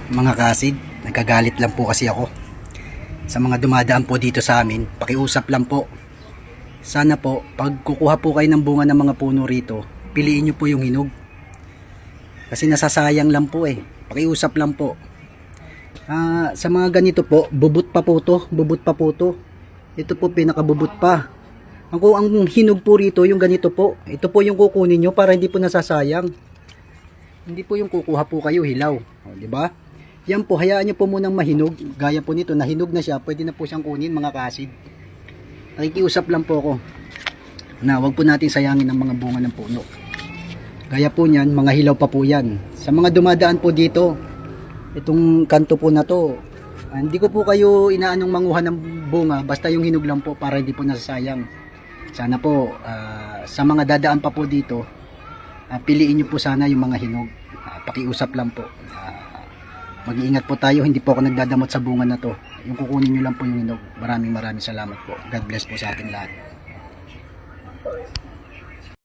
Mga kasid, nagkagalit lang po kasi ako sa mga dumadaan po dito sa amin. Pakiusap lang po. Sana po, pag kukuha po kayo ng bunga ng mga puno rito, piliin nyo po yung hinog. Kasi nasasayang lang po eh. Pakiusap lang po. Sa mga ganito po, bubot pa po to. Bubot pa po to. Ito po pinakabubot pa. Ang hinog po rito, yung ganito po. Ito po yung kukunin nyo para hindi po nasasayang. Hindi po yung kukuha po kayo hilaw, di ba? Yan po, hayaan niyo po munang mahinog. Gaya po nito, nahinog na siya, pwede na po siyang kunin mga kasid. Nakikiusap lang po ako na wag po natin sayangin ang mga bunga ng puno. Gaya po niyan, mga hilaw pa po yan. Sa mga dumadaan po dito, itong kanto po na to, hindi ko po kayo inaanong manguha ng bunga, basta yung hinog lang po para hindi po nasasayang. Sana po, sa mga dadaan pa po dito, piliin nyo po sana yung mga hinog. Pakiusap lang po. Mag-iingat po tayo, hindi po ako nagdadamot sa bunga na to. Yung kukunin nyo lang po yung hinog. Maraming salamat po. God bless po sa ating lahat.